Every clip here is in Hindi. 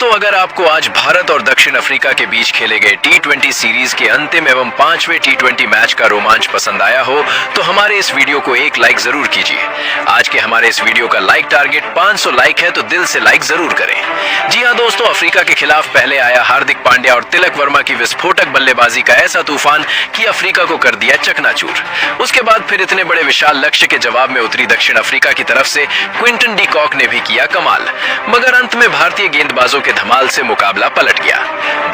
दोस्तों, अगर आपको आज भारत और दक्षिण अफ्रीका के बीच खेले गए टी20 सीरीज के अंतिम एवं 5वें टी20 मैच का रोमांच पसंद आया हो तो हमारे इस वीडियो को एक लाइक जरूर कीजिए। आज के हमारे इस वीडियो का लाइक टारगेट 500 लाइक है, तो दिल से लाइक जरूर करें। जी हाँ दोस्तों, अफ्रीका के खिलाफ पहले आया हार्दिक पांड्या और तिलक वर्मा की विस्फोटक बल्लेबाजी का ऐसा तूफान कि अफ्रीका को कर दिया चकनाचूर। उसके बाद फिर इतने बड़े विशाल लक्ष्य के जवाब में उतरी दक्षिण अफ्रीका की तरफ से क्विंटन डी कॉक ने भी किया कमाल, मगर अंत में भारतीय गेंदबाजों के धमाल से मुकाबला पलट गया।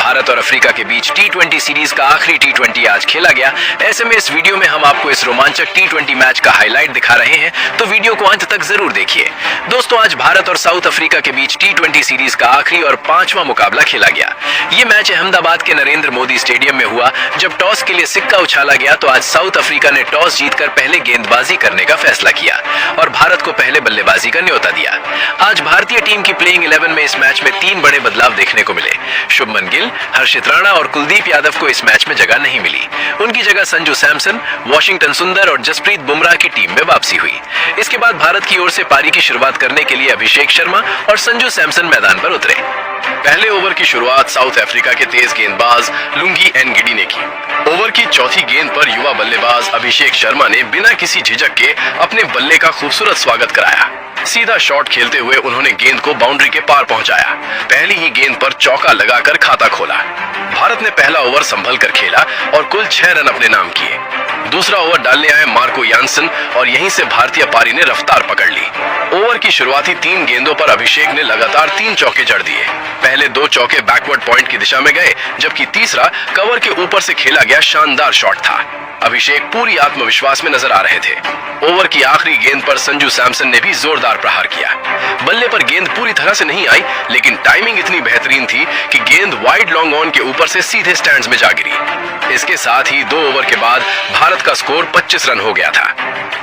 भारत और अफ्रीका के बीच टी20 सीरीज का आखिरी टी20 आज खेला गया। ऐसे में इस वीडियो में हम आपको इस रोमांचक टी20 मैच का हाईलाइट दिखा रहे हैं, तो वीडियो को अंत तक जरूर देखिए। दोस्तों, आज भारत और साउथ अफ्रीका के बीच टी20 सीरीज का आखिरी और 5वां मुकाबला खेला गया। ये मैच अहमदाबाद के नरेंद्र मोदी स्टेडियम में हुआ। जब टॉस के लिए सिक्का उछाला गया तो आज साउथ अफ्रीका ने टॉस जीतकर पहले गेंदबाजी करने का फैसला किया और भारत को पहले बल्लेबाजी का न्योता दिया। आज भारतीय टीम की प्लेइंग 11 में इस मैच में 3 बड़े बदलाव देखने को मिले। शुभमन गिल, हर्षित राणा और कुलदीप यादव को इस मैच में जगह नहीं मिली। उनकी जगह संजू सैमसन, वॉशिंगटन सुंदर और जसप्रीत बुमराह की टीम में वापसी हुई। इसके बाद भारत की ओर से पारी की शुरुआत करने के लिए अभिषेक शर्मा और संजू सैमसन मैदान पर उतरे। पहले ओवर की शुरुआत साउथ अफ्रीका के तेज गेंदबाज लुंगी एनगिडी ने की। ओवर की चौथी गेंद पर युवा बल्लेबाज अभिषेक शर्मा ने बिना किसी झिझक के अपने बल्ले का खूबसूरत स्वागत कराया। सीधा शॉट खेलते हुए उन्होंने गेंद को बाउंड्री के पार पहुंचाया। पहली ही गेंद पर चौका लगाकर खाता खोला। भारत ने पहला ओवर संभल कर खेला और कुल 6 रन अपने नाम किए। दूसरा ओवर डालने आए मार्को यानसन और यहीं से भारतीय पारी ने रफ्तार पकड़ ली। ओवर की शुरुआती 3 गेंदों पर अभिषेक ने लगातार 3 चौके जड़ दिए। पहले 2 चौके बैकवर्ड पॉइंट की दिशा में गए, जबकि तीसरा कवर के ऊपर से खेला गया शानदार शॉट था। अभिषेक पूरी आत्मविश्वास में नजर आ रहे थे। ओवर की आखिरी गेंद पर संजू सैमसन ने भी जोरदार प्रहार किया। बल्ले पर गेंद पूरी तरह से नहीं आई, लेकिन टाइमिंग इतनी बेहतरीन थी कि गेंद वाइड लॉन्ग ऑन के ऊपर से सीधे स्टैंड्स में जा गिरी। इसके साथ ही 2 ओवर के बाद भारत का स्कोर 25 रन हो गया था।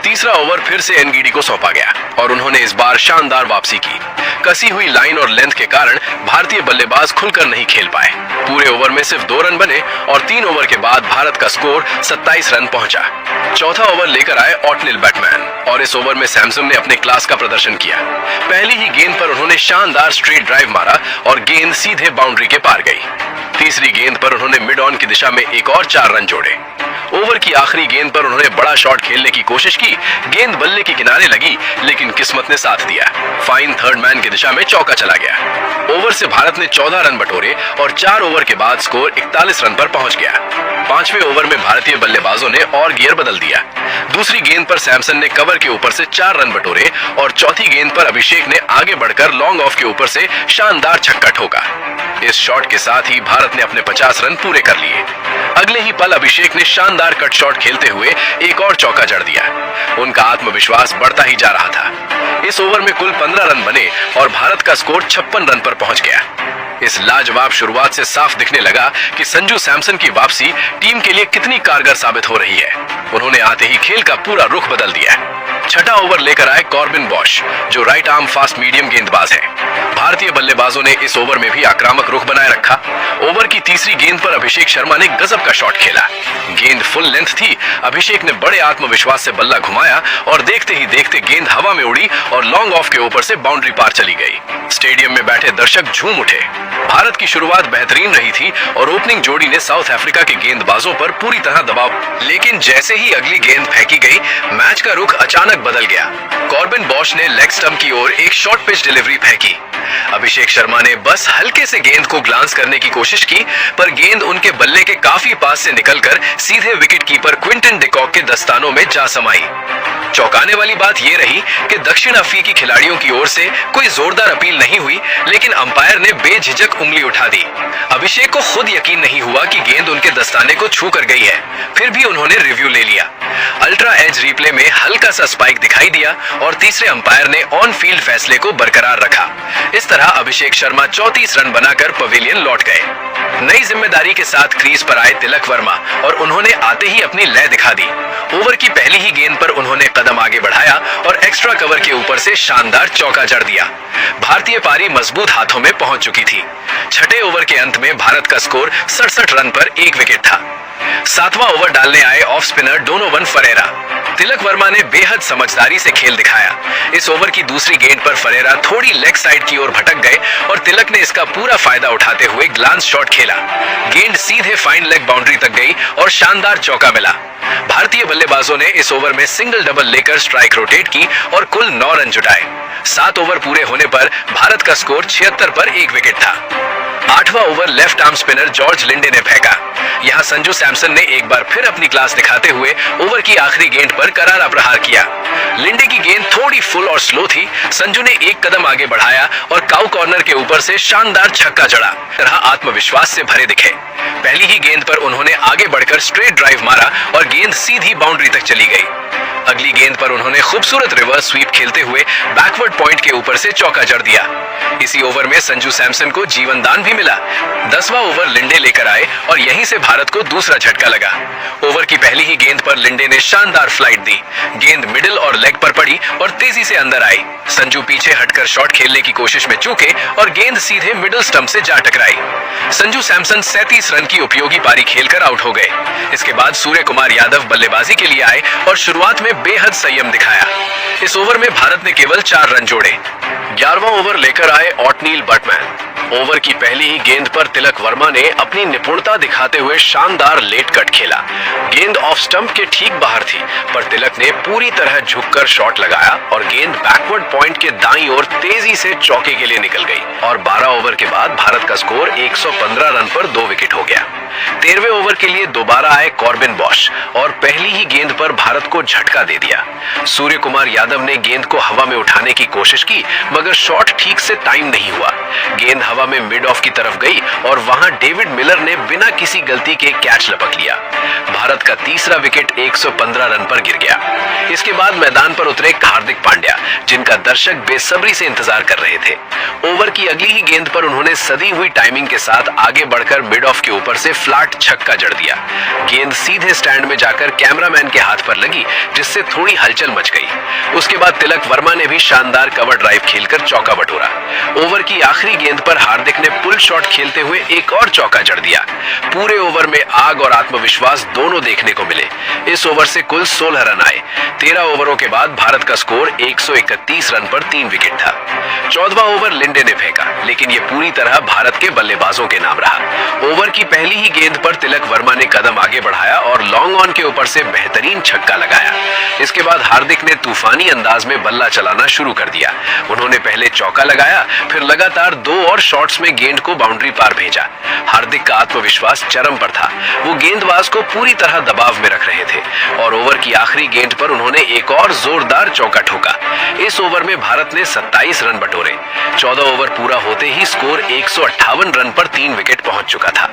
तीसरा ओवर फिर से एनगिडी को सौंपा गया और उन्होंने इस बार शानदार वापसी की। कसी हुई लाइन और लेंथ के कारण भारतीय बल्लेबाज खुलकर नहीं खेल पाए। पूरे ओवर में सिर्फ 2 रन बने और 3 ओवर के बाद भारत का स्कोर 27 रन पहुंचा। चौथा ओवर लेकर आए ऑटनिल बैटमैन और इस ओवर में सैमसन ने अपने क्लास का प्रदर्शन किया। पहली ही गेंद पर उन्होंने शानदार स्ट्रेट ड्राइव मारा और गेंद सीधे बाउंड्री के पार गई। तीसरी गेंद पर उन्होंने मिड ऑन की दिशा में एक और 4 रन जोड़े। ओवर की आखिरी गेंद पर उन्होंने बड़ा शॉट खेलने की कोशिश की। गेंद बल्ले के किनारे लगी, लेकिन किस्मत ने साथ दिया। फाइन थर्ड मैन की दिशा में चौका चला गया। ओवर से भारत ने 14 रन बटोरे और 4 ओवर के बाद स्कोर 41 रन पर पहुंच गया। 5वें ओवर में भारतीय बल्लेबाजों ने और गियर बदल दिया। दूसरी गेंद पर सैमसन ने कवर के ऊपर से 4 रन बटोरे और चौथी गेंद पर अभिषेक ने आगे बढ़कर लॉन्ग ऑफ के ऊपर से शानदार छक्का ठोका। इस शॉट के साथ ही भारत ने अपने 50 रन पूरे कर लिए। अगले ही पल अभिषेक ने शानदार कट शॉट खेलते हुए एक और चौका जड़ दिया। उनका आत्मविश्वास बढ़ता ही जा रहा था। इस ओवर में कुल 15 रन बने और भारत का स्कोर 56 रन पर पहुंच गया। इस लाजवाब शुरुआत से साफ दिखने लगा कि संजू सैमसन की वापसी टीम के लिए कितनी कारगर साबित हो रही है। उन्होंने आते ही खेल का पूरा रुख बदल दिया। छठा ओवर लेकर आए कॉर्बिन बॉश, जो राइट आर्म फास्ट मीडियम गेंदबाज है। भारतीय बल्लेबाजों ने इस ओवर में भी आक्रामक रुख बनाए रखा। ओवर की तीसरी गेंद पर अभिषेक शर्मा ने गजब का शॉट खेला। गेंद फुल लेंथ थी। अभिषेक ने बड़े आत्मविश्वास से बल्ला घुमाया और देखते ही देखते गेंद हवा में उड़ी और लॉन्ग ऑफ के ऊपर से बाउंड्री पार चली गई। स्टेडियम में बैठे दर्शक झूम उठे। भारत की शुरुआत बेहतरीन रही थी और ओपनिंग जोड़ी ने साउथ अफ्रीका के गेंदबाजों पर पूरी तरह दबाव, लेकिन जैसे ही अगली गेंद फेंकी गई, मैच का रुख अचानक बदल गया। कॉर्बिन बॉश ने लेग स्टंप की ओर एक शॉर्ट पिच डिलीवरी फेंकी। अभिषेक शर्मा ने बस हल्के से गेंद को ग्लांस करने की कोशिश की, पर गेंद उनके बल्ले के काफी पास से निकलकर सीधे wicket keeper Quinton de Kock के दस्तानों में जा समाई। चौंकाने वाली बात यह रही कि दक्षिण अफ्रीकी खिलाड़ियों की ओर से कोई जोरदार अपील नहीं हुई, लेकिन अंपायर ने बेझिझक उंगली उठा दी। अभिषेक को खुद यकीन नहीं हुआ कि गेंद उनके दस्ताने को छू कर गई है, फिर भी उन्होंने रिव्यू ले लिया। अल्ट्रा एज रिप्ले में हल्का सा स्पाइक दिखाई दिया और तीसरे अंपायर ने ऑन फील्ड फैसले को बरकरार रखा। इस तरह अभिषेक शर्मा 34 रन बनाकर पवेलियन लौट गए। नई जिम्मेदारी के साथ क्रीज पर आए तिलक वर्मा और उन्होंने आते ही अपनी लय दिखा दी। ओवर की पहली ही गेंद पर उन्होंने कदम आगे बढ़ाया और एक्स्ट्रा कवर के ऊपर से शानदार चौका जड़ दिया। भारतीय पारी मजबूत हाथों में पहुंच चुकी थी। छठे ओवर के अंत में भारत का स्कोर 67 रन पर 1 विकेट था। सातवां ओवर डालने आए off spinner Donovan Ferreira. Tilak Varma ने बेहद समझदारी से खेल दिखाया। इस ओवर की दूसरी गेंद पर फरेरा थोड़ी लेग साइड की ओर भटक गए और तिलक ने इसका पूरा फायदा उठाते हुए ग्लांस शॉट खेला। गेंद सीधे फाइन लेग बाउंड्री तक गई और शानदार चौका मिला। भारतीय बल्लेबाजों ने इस ओवर में सिंगल डबल लेकर स्ट्राइक रोटेट की और कुल 9 रन जुटाए। 7 ओवर पूरे होने पर भारत का स्कोर 76 पर 1 विकेट था। 8वां over left arm spinner George Linde ने फेंका। यहां संजू सैमसन ने एक बार फिर अपनी क्लास दिखाते हुए ओवर की आखिरी गेंद पर करारा प्रहार किया। लिंडे की गेंद थोड़ी फुल और स्लो थी। संजू ने एक कदम आगे बढ़ाया और काउ कॉर्नर के ऊपर से शानदार छक्का जड़ा। तरह आत्मविश्वास से भरे दिखे। पहली ही गेंद पर उन्होंने आगे बढ़कर स्ट्रेट ड्राइव मारा और गेंद सीधी बाउंड्री तक चली गई। अगली गेंद पर उन्होंने खूबसूरत रिवर्स स्वीप खेलते हुए बैकवर्ड पॉइंट के ऊपर से चौका जड़ दिया। इसी ओवर में संजू सैमसन को जीवन दान भी मिला। 10वां ओवर लिंडे लेकर आए और यहीं से भारत को दूसरा झटका लगा। ओवर की पहली ही गेंद पर लिंडे ने शानदार फ्लाइट दी। गेंद मिडिल और लेग पर पड़ी और तेजी से अंदर आई। संजू पीछे हटकर शॉट खेलने की कोशिश में चूके और गेंद सीधे मिडिल स्टंप से जा टकराई। संजू सैमसन 37 रन की उपयोगी पारी खेलकर आउट हो गए। इसके बाद सूर्य कुमार यादव बल्लेबाजी के लिए आए और शुरुआत में बेहद संयम दिखाया। इस ओवर में भारत ने केवल 4 रन जोड़े। 11वां ओवर लेकर आए ऑटनील बटमैन। ओवर की पहली ही गेंद पर तिलक वर्मा ने अपनी निपुणता दिखाते हुए शानदार लेट कट खेला। गेंद ऑफ स्टंप के ठीक बाहर थी, पर तिलक ने पूरी तरह झुककर शॉट लगाया और गेंद बैकवर्ड पॉइंट के दाईं ओर तेजी से चौके के लिए निकल गई और 12 ओवर के बाद भारत का स्कोर 115 रन पर 2 विकेट हो गया। 13वें ओवर के लिए दोबारा आए कॉर्बिन बॉश और पहली ही गेंद पर भारत को झटका दे दिया। सूर्य कुमार यादव ने गेंद को हवा में उठाने की कोशिश की, मगर शॉट ठीक से टाइम नहीं हुआ। गेंद हवा में मिड ऑफ की तरफ गई और वहां डेविड मिलर ने बिना किसी गलती के कैच लपक लिया। भारत का तीसरा विकेट 115 रन पर गिर गया। इसके बाद मैदान पर उतरे हार्दिक पांड्या, जिनका दर्शक बेसब्री से इंतजार कर रहे थे। ओवर की अगली ही गेंद पर उन्होंने सदी हुई टाइमिंग के साथ आगे बढ़कर मिड ऑफ के ऊपर से फ्लैट छक्का जड़ दिया। गेंद सीधे स्टैंड में जाकर कैमरामैन के हाथ पर लगी, जिससे थोड़ी हलचल मच गई। उसके बाद तिलक वर्मा ने भी शानदार कवर ड्राइव खेलकर चौका बटोरा। ओवर की आखिरी गेंद पर हार्दिक ने पुल शॉट खेलते हुए एक और चौका जड़ दिया। पूरे ओवर में आग और आत्मविश्वास दोनों देखने को मिले। इस ओवर से कुल 16 रन आए। 13 ओवरों के बाद भारत का स्कोर 131 रन पर 3 विकेट था। 14वां ओवर लिंडे ने फेंका, लेकिन यह पूरी तरह भारत के बल्लेबाजों के नाम रहा। ओवर की पहली ही गेंद पर तिलक वर्मा ने कदम आगे बढ़ाया और लॉन्ग ऑन के ऊपर से बेहतरीन छक्का लगाया। इसके बाद हार्दिक ने तूफानी अंदाज में बल्ला चलाना शुरू कर दिया। उन्होंने पहले चौका लगाया, फिर लगातार 2 और शॉट्स में गेंद को बाउंड्री पार भेजा। हार्दिक का आत्मविश्वास चरम पर था। वो गेंदबाज को पूरी तरह दबाव में रख रहे थे और ओवर की आखिरी गेंद पर उन्होंने एक और जोरदार चौका ठोका। इस ओवर में भारत ने 27 रन बटोरे। 14 ओवर पूरा होते ही स्कोर 158 रन पर 3 विकेट पहुंच चुका था।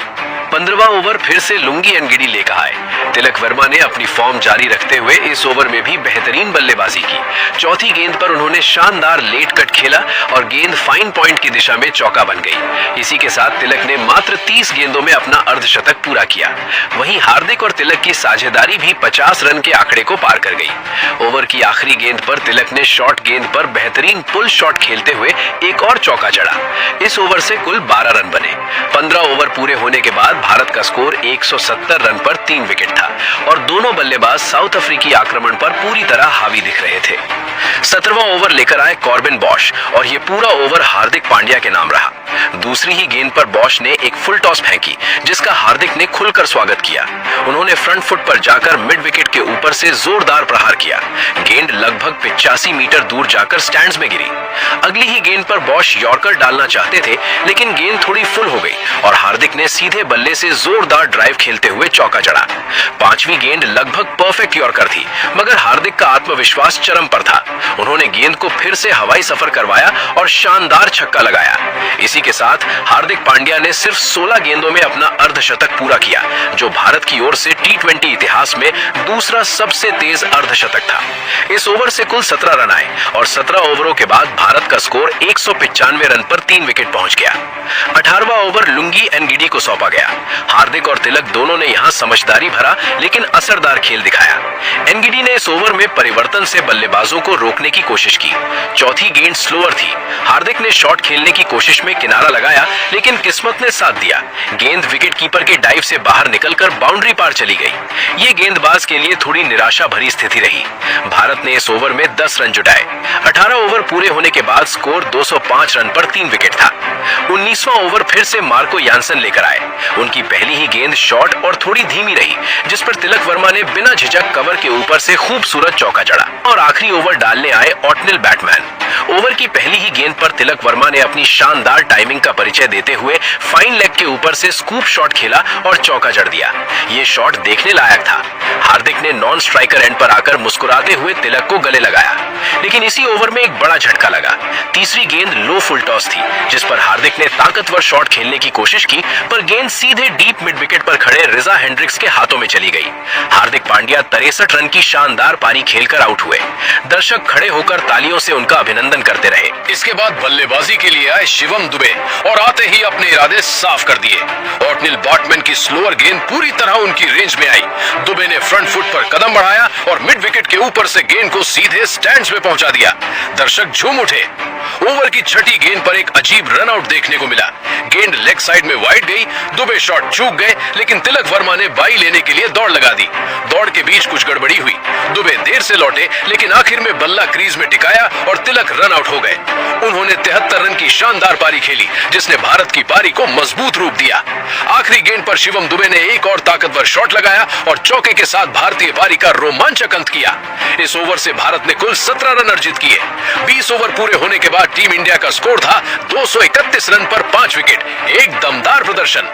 15वां ओवर फिर से लुंगी एनगिडी लेकर आए। तिलक वर्मा ने अपनी फॉर्म जारी रखते हुए इस ओवर में भी बेहतरीन बल्लेबाजी की। चौथी गेंद पर उन्होंने शानदार लेट कट खेला और गेंद फाइन पॉइंट की दिशा में चौका बन गई। इसी के साथ तिलक ने मात्र 30 गेंदों में अपना अर्धशतक पूरा किया। वहीं हार्दिक और तिलक की साझेदारी भी 50 रन के आंकड़े को पार कर गई। ओवर की आखिरी गेंद पर तिलक ने शॉर्ट गेंद पर बेहतरीन पुल शॉट खेलते हुए एक और चौका जड़ा। इस ओवर से कुल 12 रन बने। 15 ओवर पूरे होने के बाद भारत का स्कोर 170 रन पर 3 विकेट था और दोनों बल्लेबाज साउथ अफ्रीकी आक्रमण पर पूरी तरह हावी दिख रहे थे। 17वां ओवर लेकर आए कॉर्बिन बॉश और ये पूरा ओवर हार्दिक पांड्या के नाम रहा। दूसरी ही गेंद पर बॉश ने एक फुल टॉस फेंकी, जिसका हार्दिक ने खुलकर स्वागत किया। उन्होंने फ्रंट फुट पर जाकर मिड विकेट के ऊपर से जोरदार प्रहार किया। गेंद लगभग 85 मीटर दूर जाकर स्टैंड्स में गिरी। अगली ही गेंद पर बॉश यॉर्कर डालना चाहते थे, लेकिन गेंद थोड़ी फुल हो गई और हार्दिक ने सीधे बल्ले से जोरदार ड्राइव खेलते हुए चौका जड़ा। 5वीं गेंद लगभग परफेक्ट यॉर्कर थी, मगर हार्दिक का आत्मविश्वास चरम पर था। उन्होंने गेंद को फिर से हवाई सफर करवाया और शानदार छक्का लगाया। इसी के साथ हार्दिक पांड्या ने सिर्फ 16 गेंदों में अपना अर्धशतक पूरा किया, जो भारत की ओर से T20 इतिहास में दूसरा सबसे तेज अर्धशतक था। इस ओवर से कुल 17 रन आए और 17 ओवरों के बाद भारत का स्कोर 195 रन पर 3 विकेट पहुंच गया। 18वां ओवर लुंगी एनगिडी को सौंपा गया। हार्दिक और तिलक दोनों ने यहां समझदारी भरा लेकिन असरदार खेल दिखाया। एनगिडी ने इस ओवर में परिवर्तन से बल्लेबाजों को रोकने रोकने की कोशिश की। चौथी गेंद स्लोअर थी। हार्दिक ने शॉट खेलने की कोशिश में किनारा लगाया, लेकिन किस्मत ने साथ दिया। गेंद विकेट कीपर के डाइव से बाहर निकलकर बाउंड्री पार चली गई। ये गेंदबाज के लिए थोड़ी निराशा भरी स्थिति रही। भारत ने इस ओवर में 10 रन जुटाए। 18 ओवर पूरे होने के बाद स्कोर 205 रन पर 3 विकेट था। 19वां ओवर फिर से मार्को यानसन लेकर आए। उनकी पहली ही गेंद शॉर्ट और थोड़ी धीमी रही, जिस पर तिलक वर्मा ने बिना झिझक कवर के ऊपर से खूबसूरत चौका जड़ा और आखिरी ओवर डालने आए ऑटनिल बैटमैन। ओवर की पहली ही गेंद पर तिलक वर्मा ने अपनी शानदार टाइमिंग का परिचय देते हुए फाइन लेग के ऊपर से स्कूप शॉट खेला और चौका जड़ दिया। ये शॉट देखने लायक था। हार्दिक ने नॉन स्ट्राइकर एंड पर आकर मुस्कुराते हुए तिलक को गले लगाया, लेकिन इसी ओवर में एक बड़ा झटका लगा। तीसरी गेंद लो फुल टॉस थी, जिस पर हार्दिक ने ताकतवर शॉट खेलने की कोशिश की, पर गेंद सीधे डीप मिड विकेट पर खड़े रिजा हेंड्रिक्स के हाथों में चली गई। हार्दिक पांड्या 63 रन की शानदार पारी खेलकर आउट हुए। दर्शक खड़े होकर तालियों से उनका अभिनंदन करते रहे। इसके बाद बल्लेबाजी के लिए आए शिवम दुबे और आते ही अपने इरादे साफ कर दिए। ऑटनिल बैटमैन की स्लोअर गेंद पूरी तरह उनकी रेंज में आई। दुबे ने फ्रंट फुट पर कदम बढ़ाया और मिड विकेट के ऊपर से गेंद को सीधे स्टैंड्स में पहुंचा दिया। दर्शक झूम उठे। ओवर की छठी गेंद पर एक अजीब रन आउट देखने को मिला। गेंद लेग साइड में वाइड गई। दुबे शॉट चूक गए, लेकिन तिलक वर्मा ने बाई लेने के लिए दौड़ लगा दी। दौड़ के बीच कुछ गड़बड़ी हुई। दुबे देर से लौटे, लेकिन आखिर में बल्ला क्रीज में टिकाया और तिलक रन आउट हो गए। उन्होंने 73 रन की शानदार पारी खेली, जिसने भारत की पारी को मजबूत रूप दिया। आखिरी गेंद पर शिवम दुबे ने एक और ताकतवर शॉट लगाया और चौके के साथ भारतीय पारी का रोमांचक अंत किया। इस ओवर से भारत ने कुल 17 रन अर्जित किए। 20 ओवर पूरे होने के बाद टीम इंडिया का स्कोर था 231 रन पर 5 विकेट। एक दमदार प्रदर्शन।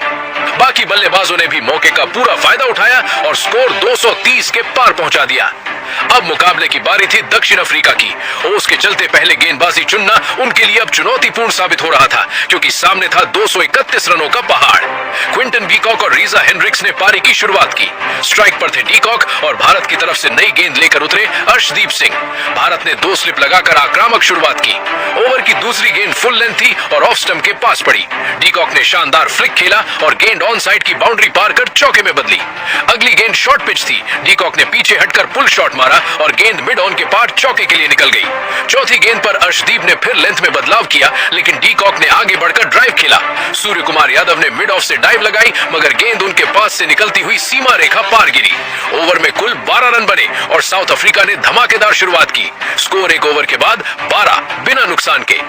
बाकी बल्लेबाजों ने भी मौके का पूरा फायदा उठाया और स्कोर 230 के पार पहुंचा दिया। अब मुकाबले की बारी थी दक्षिण अफ्रीका की। ओस के चलते पहले गेंदबाजी चुनना उनके लिए अब चुनौतीपूर्ण साबित हो रहा था, क्योंकि सामने था 231 रनों का पहाड़। क्विंटन डीकॉक और रीजा हेंड्रिक्स ने पारी की शुरुआत की। स्ट्राइक पर थे डीकॉक और भारत की तरफ से नई गेंद लेकर उतरे अर्शदीप सिंह। भारत ने 2 स्लिप लगाकर आक्रामक शुरुआत की। ओवर की दूसरी गेंद फुल लेंथ थी और ऑफ स्टंप के पास पड़ी। डीकॉक ने शानदार फ्लिक खेला और गेंद ऑन साइड की बाउंड्री पार कर चौके में बदली। अगली गेंद शॉर्ट पिच थी। डीकॉक ने पीछे हटकर पुल शॉट मारा और गेंद मिड ऑन के पार चौके के लिए निकल गई। चौथी गेंद पर अर्शदीप ने फिर लेंथ में बदलाव किया, लेकिन डीकॉक ने आगे बढ़कर ड्राइव खेला। सूर्य कुमार यादव ने मिड ऑफ से डाइव लगाई, मगर गेंद उनके पास से निकलती हुई सीमा रेखा पार गिरी। ओवर में कुल 12 रन बने और साउथ अफ्रीका ने धमाकेदार शुरुआत की। स्कोर एक ओवर के बाद 12 बिना नुकसान के।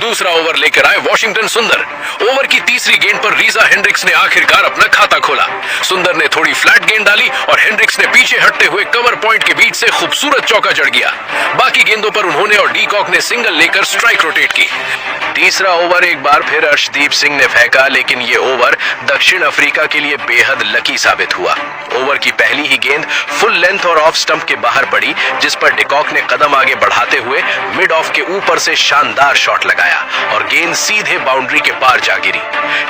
दूसरा ओवर लेकर आए वॉशिंगटन सुंदर। ओवर की तीसरी गेंद पर रीजा हेंड्रिक्स ने आखिरकार अपना खाता खोला। सुंदर ने थोड़ी फ्लैट गेंद डाली और हेंड्रिक्स ने पीछे हटते हुए कवर पॉइंट के बीच से खूबसूरत चौका जड़ गया। बाकी गेंदों पर उन्होंने और डीकॉक ने सिंगल लेकर स्ट्राइक रोटेट की। तीसरा ओवर एक बार फिर अर्शदीप सिंह ने फेंका, लेकिन ये ओवर दक्षिण अफ्रीका के लिए बेहद लकी साबित हुआ। ओवर की पहली ही गेंद फुल लेंथ और ऑफ स्टंप के बाहर पड़ी, जिस पर डीकॉक ने कदम आगे बढ़ाते हुए मिड ऑफ के ऊपर से शानदार शॉट लगाया और गेंद सीधे बाउंड्री के पार जा गिरी।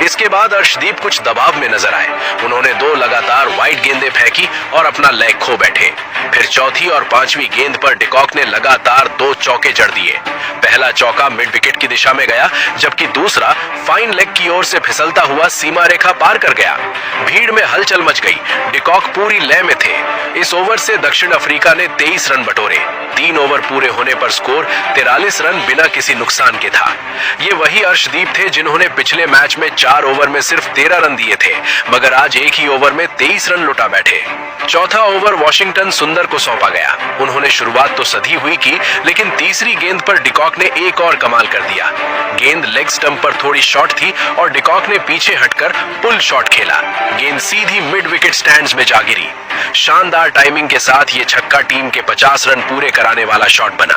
इसके बाद अर्शदीप कुछ दबाव में नजर आए। उन्होंने 2 लगातार वाइड गेंदें फेंकी और अपना लेग खो बैठे। फिर चौथी और 5वीं गेंद पर डीकॉक ने लगातार 2 चौके जड़ दिए। पहला चौका मिड विकेट की दिशा में गया, जबकि दूसरा फाइन लेग की ओर से फिसलता हुआ सीमा रेखा पार कर गया। भीड़ में हलचल मच गई। डीकॉक पूरी लय में थे। इस ओवर से दक्षिण अफ्रीका ने 23 रन बटोरे। 3 ओवर पूरे होने पर स्कोर 43 रन बिना किसी नुकसान के था। ये वही अर्शदीप थे जिन्होंने पिछले मैच में 4 ओवर में सिर्फ 13 रन दिए थे, मगर आज एक ही ओवर में 23 रन लुटा बैठे। चौथा ओवर वॉशिंगटन सुंदर को सौंपा गया। उन्होंने शुरुआत तो सधी हुई की, लेकिन तीसरी गेंद पर डीकॉक ने एक और कमाल कर दिया। गेंद लेग स्टंप पर थोड़ी शॉर्ट थी और डीकॉक ने पीछे हटकर पुल शॉट खेला। गेंद सीधी मिड विकेट स्टैंड्स में जा गिरी। शानदार टाइमिंग के साथ ये छक्का टीम के 50 रन पूरे कराने वाला शॉट बना।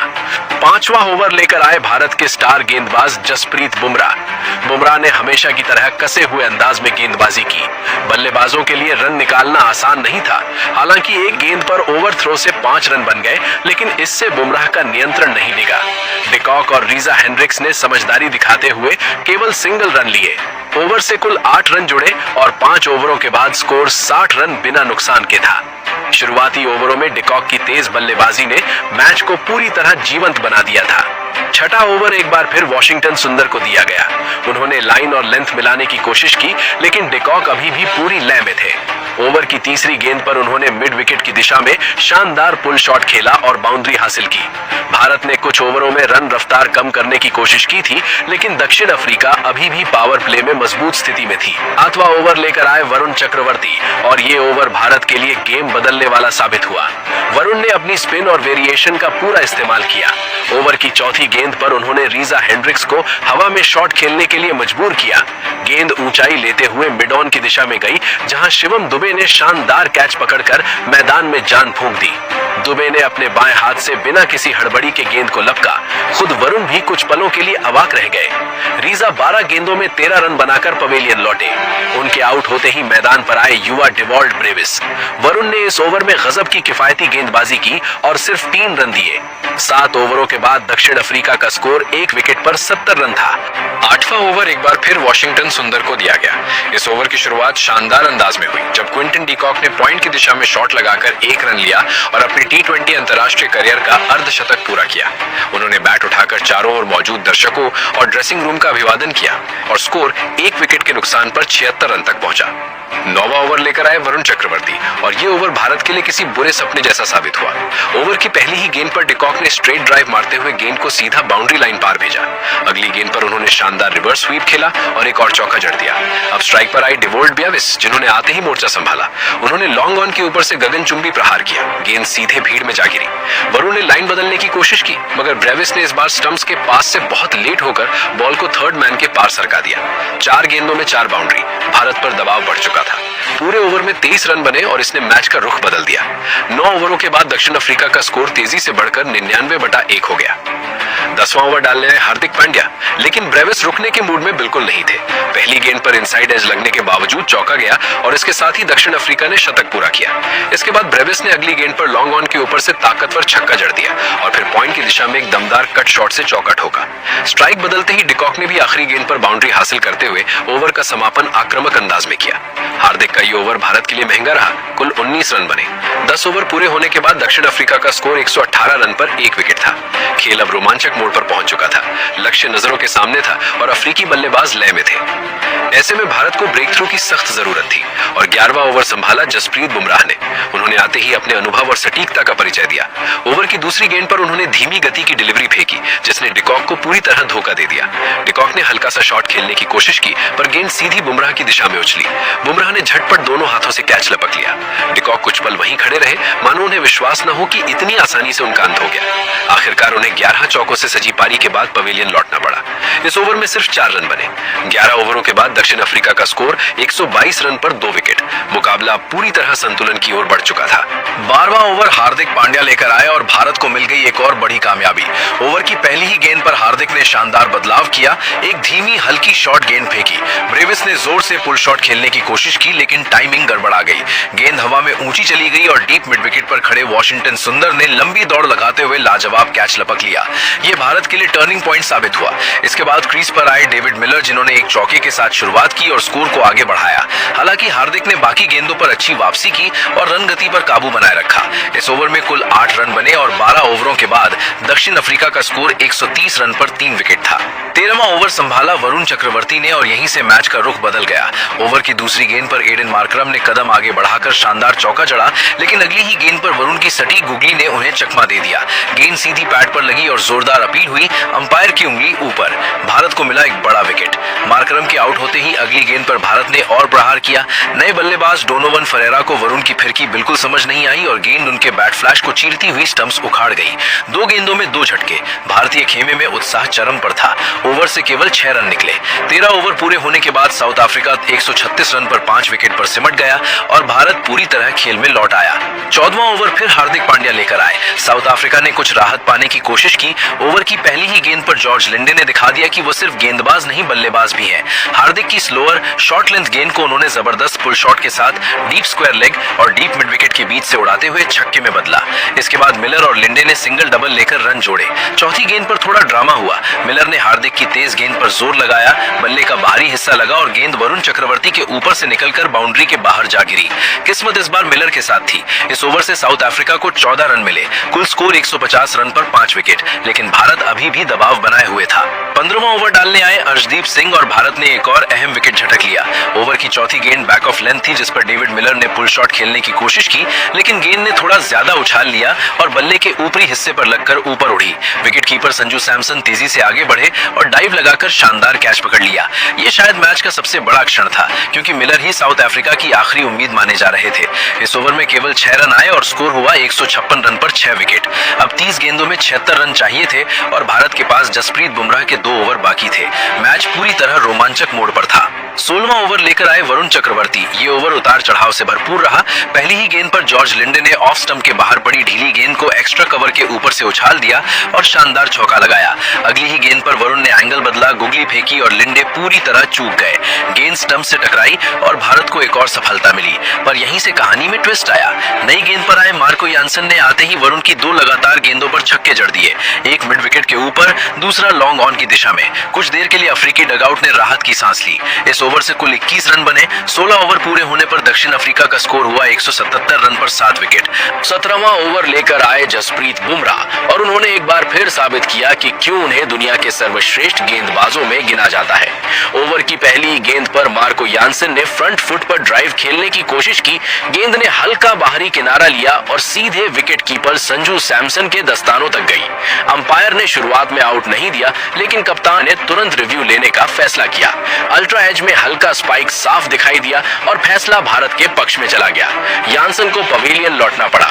5वां ओवर लेकर आए भारत के स्टार गेंदबाज जसप्रीत बुमराह। बुमराह ने हमेशा की तरह कसे हुए अंदाज में गेंदबाजी की। बल्लेबाजों के लिए रन निकालना आसान नहीं था। हालांकि एक गेंद पर ओवर थ्रो से 5 रन बन गए, लेकिन इससे बुमराह का नियंत्रण नहीं डिगा। डीकॉक और रीजा हेंड्रिक्स ने समझदारी दिखाते हुए केवल सिंगल रन लिए। ओवर से कुल 8 रन जुड़े और 5 ओवरों के बाद स्कोर 60 रन बिना नुकसान के था। शुरुआती ओवरों में डीकॉक की तेज बल्लेबाजी ने मैच को पूरी तरह जीवंत बना दिया था। छठा ओवर एक बार फिर वॉशिंगटन सुंदर को दिया गया। उन्होंने लाइन और लेंथ मिलाने की कोशिश की, लेकिन डिकॉक अभी भी पूरी लय में थे। ओवर की तीसरी गेंद पर उन्होंने मिड विकेट की दिशा में शानदार पुल शॉट खेला और बाउंड्री हासिल की। भारत ने कुछ ओवरों में रन रफ्तार कम करने की कोशिश की थी, लेकिन दक्षिण अफ्रीका अभी भी पावर प्ले में मजबूत स्थिति में थी। 8वां ओवर लेकर आए वरुण चक्रवर्ती और ये ओवर भारत के लिए गेम बदलने वाला साबित हुआ। वरुण ने अपनी स्पिन और वेरिएशन का पूरा इस्तेमाल किया। ओवर की चौथी गेंद पर उन्होंने रीजा हेंड्रिक्स को हवा में शॉट खेलने के लिए मजबूर किया। गेंद ऊंचाई लेते हुए मिड ऑन की दिशा में गई, जहां शिवम दुबे ने शानदार कैच पकड़कर मैदान में जान फूंक दी। दुबे ने अपने बाएं हाथ से बिना किसी हड़बड़ी के गेंद को लपका। खुद वरुण भी कुछ पलों के लिए अवाक रह गए। रीजा 12 गेंदों में 13 रन बनाकर पवेलियन लौटे। उनके आउट होते ही मैदान पर आए युवा डेवॉल्ट ब्रेविस। वरुण ने इस ओवर में गजब की किफायती गेंदबाजी की और सिर्फ 3 रन दिए। 7 ओवरों के बाद दक्षिण अफ्रीका का स्कोर 1 विकेट पर 70 रन था। 8वां ओवर एक बार फिर वॉशिंगटन सुंदर को दिया गया। इस ओवर की शुरुआत शानदार अंदाज में हुई, जब क्विंटन डिकॉक ने पॉइंट की दिशा में शॉट लगाकर 1 रन लिया और अपनी T20 अंतर्राष्ट्रीय करियर का अर्धशतक पूरा किया। उन्होंने बैट उठाकर चारों ओर मौजूद दर्शकों और ड्रेसिंग रूम का अभिवादन किया और स्कोर 1 विकेट के नुकसान पर 76 रन तक पहुंचा। 9वां ओवर लेकर आए वरुण चक्रवर्ती और ये ओवर भारत के लिए किसी बुरे सपने जैसा साबित हुआ। ओवर की पहली ही गेंद पर डिकॉक ने स्ट्रेट ड्राइव मारते हुए गेंद को सीधा बाउंड्री लाइन पार भेजा। अगली गेंद पर उन्होंने शानदार रिवर्स स्वीप खेला और एक और चौका जड़ दिया। अब स्ट्राइक पर आई डेवॉल्ट ब्रेविस, जिन्होंने आते ही मोर्चा संभाला। उन्होंने लॉन्ग ऑन के ऊपर से गगनचुंबी प्रहार किया। गेंद सीधे भीड़ में जा गिरी। वरुण ने लाइन बदलने की कोशिश की, मगर ब्रेविस ने इस बार स्टंप्स के पास से बहुत लेट होकर बॉल को थर्ड मैन के पार सरका दिया। 4 गेंदों में 4 बाउंड्री। भारत पर दबाव बढ़ चुका था। पूरे ओवर में 23 रन बने और इसने मैच का रुख बदल दिया। 9 ओवरों के बाद दक्षिण अफ्रीका का स्कोर तेजी से बढ़कर 99/1 हो गया। 10वां ओवर डालने आए हार्दिक पांड्या, लेकिन ब्रेविस रुकने के मूड में बिल्कुल नहीं थे। पहली गेंद पर इनसाइड एज लगने के बावजूद चौका गया और इसके साथ ही दक्षिण अफ्रीका ने शतक पूरा किया। इसके बाद ब्रेविस ने अगली गेंद पर लॉन्ग ऑन के ऊपर से ताकतवर छक्का जड़ दिया और फिर पॉइंट की दिशा में एक दमदार कट शॉट से चौका ठोका। स्ट्राइक बदलते ही डिकॉक ने भी आखिरी गेंद पर बाउंड्री हासिल करते हुए ओवर का समापन आक्रामक अंदाज में किया। हार्दिक का ये ओवर भारत के लिए महंगा रहा। कुल 19 रन बने। 10 ओवर पूरे होने के बाद दक्षिण अफ्रीका का स्कोर 118 रन पर 1 विकेट था। खेल अब रोमांचक मोड़ पर पहुंच चुका था। लक्ष्य नजरों के सामने था और अफ्रीकी बल्लेबाज लय में थे। ऐसे में भारत को ब्रेक थ्रू की सख्त जरूरत थी और 11वां ओवर संभाला जसप्रीत बुमराह ने। उन्होंने आते ही अपने अनुभव और सटीकता का परिचय दिया। ओवर की दूसरी गेंद पर उन्होंने धीमी गति की डिलीवरी फेंकी, जिसने डिकॉक को पूरी तरह धोखा दे दिया। डिकॉक ने हल्का सा शॉट खेलने की कोशिश की, पर गेंद सीधी बुमराह की दिशा में उछली। बुमराह ने झटपट दोनों हाथों से कैच लपक लिया। डिकॉक कुछ पल वहीं खड़े रहे, मानो उन्हें विश्वास न हो कि इतनी आसानी से उनका अंत हो गया। आखिरकार उन्हें 11 चौकों से सजी पारी के बाद पवेलियन लौटना पड़ा। इस ओवर में सिर्फ 4 रन बने। 11 ओवरों के बाद दक्षिण अफ्रीका का स्कोर 122 रन पर 2 विकेट। मुकाबला पूरी तरह संतुलन की ओर बढ़ चुका था। 12वां ओवर हार्दिक पांड्या लेकर आए और भारत को मिल गई एक और बड़ी कामयाबी। ओवर की पहली ही गेंद पर हार्दिक ने शानदार बदलाव किया। एक धीमी हल्की शॉट गेंद फेंकी। ब्रेविस ने जोर से पुल शॉट खेलने की कोशिश की, लेकिन टाइमिंग गड़बड़ा गई। गेंद हवा में ऊंची चली गई और डीप मिड विकेट पर खड़े वॉशिंगटन सुंदर ने लंबी दौड़ लगाते हुए लाजवाब कैच लपक लिया। यह भारत के लिए टर्निंग पॉइंट साबित हुआ। इसके बाद क्रीज पर आए डेविड मिलर, जिन्होंने एक चौके के साथ शुरुआत की और स्कोर को आगे बढ़ाया। हालांकि हार्दिक ने बाकी गेंदों पर अच्छी वापसी की और रन गति पर काबू बनाए रखा। इस ओवर में कुल 8 रन बने और 12 ओवरों के बाद दक्षिण अफ्रीका का स्कोर 130 रन पर 3 विकेट था। 13वां ओवर संभाला वरुण चक्रवर्ती ने और यहीं से मैच का रुख बदल गया। ओवर की दूसरी गेंद पर एडन मार्करम ने कदम आगे बढ़ाकर शानदार चौका जड़ा, लेकिन अगली ही गेंद पर वरुण की सटीक गुगली ने उन्हें चकमा दे दिया। गेंद सीधी पैड पर लगी और जोरदार अपील हुई। अंपायर की उंगली ऊपर। भारत को मिला एक बड़ा विकेट। मार्करम के आउट होते ही अगली गेंद पर भारत ने और प्रहार किया। नए बल्लेबाज डोनोवन फरेरा को वरुण की फिरकी बिल्कुल समझ नहीं आई और गेंद उनके बैट फ्लैश को चीरती हुई स्टंप्स उखाड़ गई। 2 गेंदों में 2 झटके। भारतीय खेमे में उत्साह चरम पर था। ओवर से केवल 6 रन निकले। 13 ओवर पूरे होने के बाद साउथ अफ्रीका 136 रन पर 5 विकेट पर सिमट गया और भारत पूरी तरह खेल में लौट आया। 14वां ओवर फिर हार्दिक पांड्या लेकर आए। साउथ अफ्रीका ने कुछ राहत पाने की कोशिश की। ओवर की पहली ही गेंद पर जॉर्ज लिंडे ने दिखा दिया कि वो सिर्फ गेंदबाज नहीं बल्लेबाज भी है। हार्दिक की स्लोअर शॉर्ट लेंथ गेंद को उन्होंने जबरदस्त पुल शॉट के साथ डीप स्क्वायर लेग और डीप मिड विकेट के बीच से उड़ाते हुए छक्के में बदला। इसके बाद मिलर और लिंडे ने सिंगल डबल लेकर रन जोड़े। चौथी गेंद पर थोड़ा ड्रामा हुआ। मिलर ने हार्दिक की तेज गेंद पर जोर लगाया, बल्ले का बाहरी हिस्सा लगा और गेंद वरुण चक्रवर्ती के ऊपर से निकलकर बाउंड्री के बाहर जा गिरी। किस्मत इस बार मिलर के साथ थी। इस ओवर से साउथ अफ्रीका को 14 रन मिले। कुल स्कोर 150 150 रन पर 5 विकेट, लेकिन भारत अभी भी दबाव बनाए हुए था। 15वां ओवर डालने आए अर्शदीप सिंह और भारत ने एक और अहम विकेट झटक लिया। ओवर की चौथी गेंद बैक ऑफ लेंथ थी, जिस पर डेविड मिलर ने पुल शॉट खेलने की कोशिश की, लेकिन गेंद ने थोड़ा ज्यादा उछाल लिया और बल्ले के ऊपरी हिस्से पर लगकर ऊपर उड़ी। विकेट कीपर संजू सैमसन तेजी से आगे बढ़े और डाइव लगाकर शानदार कैच पकड़ लिया। ये शायद मैच का सबसे बड़ा क्षण था, क्योंकि मिलर ही साउथ अफ्रीका की आखिरी उम्मीद माने जा रहे थे। इस ओवर में केवल 6 रन आए और स्कोर हुआ 156 रन पर 6 विकेट। अब 30 गेंदों में 76 रन चाहिए थे और भारत के पास जसप्रीत बुमराह के 2 ओवर बाकी थे। मैच पूरी तरह रोमांचक मोड़ पर था। 16वां ओवर लेकर आए वरुण चक्रवर्ती। ये ओवर उतार चढ़ाव से भरपूर रहा। पहली ही गेंद पर जॉर्ज लिंडे ने ऑफ स्टंप के बाहर पड़ी ढीली गेंद को एक्स्ट्रा कवर के ऊपर से उछाल दिया और शानदार चौका लगाया। अगली ही गेंद पर वरुण ने एंगल बदला, गुगली फेंकी और लिंडे पूरी तरह चूक गए। गेंद स्टंप से टकराई और भारत को एक और सफलता मिली, पर यहीं से कहानी में ट्विस्ट आया। नई गेंद पर आए मार्को यानसन ने आते ही वरुण की 2 लगातार गेंदों पर छक्के जड़ दिए, एक मिड विकेट के ऊपर, दूसरा लॉन्ग ऑन की दिशा में। कुछ देर के लिए अफ्रीकी डगआउट ने राहत की सांस ली। इस ओवर से कुल 21 रन बने। 16 ओवर पूरे होने पर दक्षिण अफ्रीका का स्कोर हुआ 177 रन पर 7 विकेट। 17वां ओवर लेकर आए जसप्रीत बुमराह और उन्होंने एक बार फिर साबित किया कि क्यों उन्हें दुनिया के सर्वश्रेष्ठ गेंदबाजों में गिना जाता है। ओवर की पहली गेंद पर मार्को यानसन ने फ्रंट फुट पर ड्राइव खेलने की कोशिश की। गेंद ने हल्का बाहरी किनारा लिया और सीधे विकेट कीपर संजू सैमसन के दस्तानों तक गई। अंपायर ने शुरुआत में आउट नहीं दिया, लेकिन कप्तान ने तुरंत रिव्यू लेने का फैसला किया। अल्ट्रा एज में हल्का स्पाइक साफ दिखाई दिया और फैसला भारत के पक्ष में चला गया। यानसन को पवेलियन लौटना पड़ा।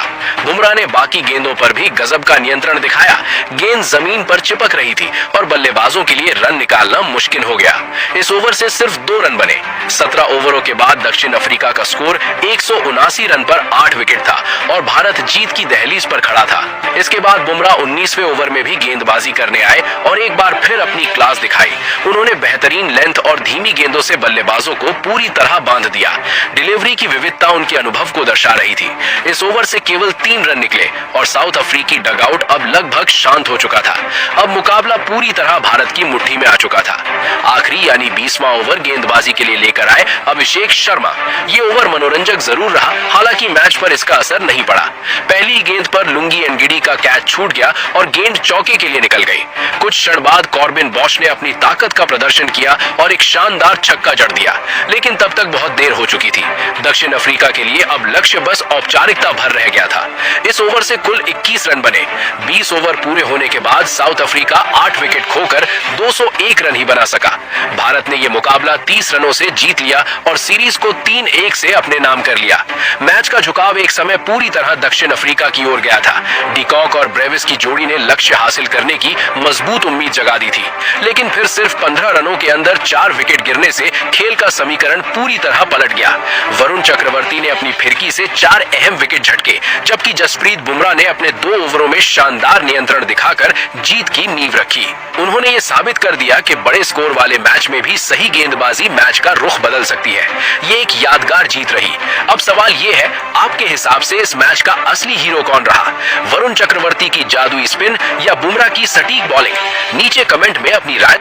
बुमराह ने बाकी गेंदों पर भी गजब का नियंत्रण दिखाया। गेंद जमीन पर चिपक रही थी और बल्लेबाजों के लिए रन निकालना मुश्किल हो गया। इस ओवर से सिर्फ 2 रन बने। 17 ओवरों के बाद दक्षिण अफ्रीका का स्कोर 179 रन पर 8 विकेट था और भारत जीत की दहलीज पर खड़ा था। इसके बाद बुमराह 19वें ओवर में भी गेंदबाजी करने आए और एक बार फिर अपनी क्लास दिखाई। उन्होंने बेहतरीन लेंथ और धीमी गेंदों से बल्लेबाजों को पूरी तरह बांध दिया। डिलीवरी की विविधता उनके अनुभव को दर्शा रही थी। इस ओवर से केवल 3 रन निकले और साउथ अफ्रीकी डगआउट अब लगभग शांत हो चुका था। अब मुकाबला पूरी तरह भारत की मुट्ठी में आ चुका था। आखिरी यानी 20वां ओवर गेंदबाजी के लिए लेकर आए अभिषेक शर्मा। ये ओवर मनोरंजक जरूर रहा, हालांकि मैच पर इसका असर नहीं पड़ा। पहली गेंद पर लुंगी एनगिडी का कैच छूट गया और गेंद चौके के लिए निकल गई। कुछ क्षण बाद कॉर्बिन बॉश ने अपनी ताकत का प्रदर्शन किया और एक शानदार छक्का जड़ दिया, लेकिन तब तक बहुत देर हो चुकी थी। दक्षिण अफ्रीका के लिए अब लक्ष्य बस औपचारिकता भर रह गया था। इस ओवर से कुल 21 रन बने। 20 ओवर पूरे होने के बाद साउथ अफ्रीका 8 विकेट खोकर 201 रन ही बना सका। भारत ने यह मुकाबला 30 रनों से जीत लिया और सीरीज को 3-1 से अपने नाम कर लिया। मैच का झुकाव एक समय पूरी तरह दक्षिण अफ्रीका की ओर गया था। डिकॉक और ब्रेविस की जोड़ी ने लक्ष्य हासिल करने की मजबूत उम्मीद जगा दी थी, लेकिन फिर सिर्फ 15 रनों के अंदर 4 विकेट गिरने से खेल का समीकरण पूरी तरह पलट गया। वरुण चक्रवर्ती ने अपनी फिरकी से 4 अहम विकेट झटके, जबकि जसप्रीत बुमराह ने अपने 2 ओवरों में शानदार नियंत्रण दिखाकर जीत की नींव रखी। उन्होंने ये साबित कर दिया कि बड़े स्कोर वाले मैच में भी सही गेंदबाजी मैच का रुख बदल सकती है। ये एक यादगार जीत रही। अब सवाल ये है, आपके हिसाब से इस मैच का असली हीरो कौन रहा? वरुण चक्रवर्ती की जादुई स्पिन या बुमराह की सटीक बॉलिंग? नीचे कमेंट में अपनी राय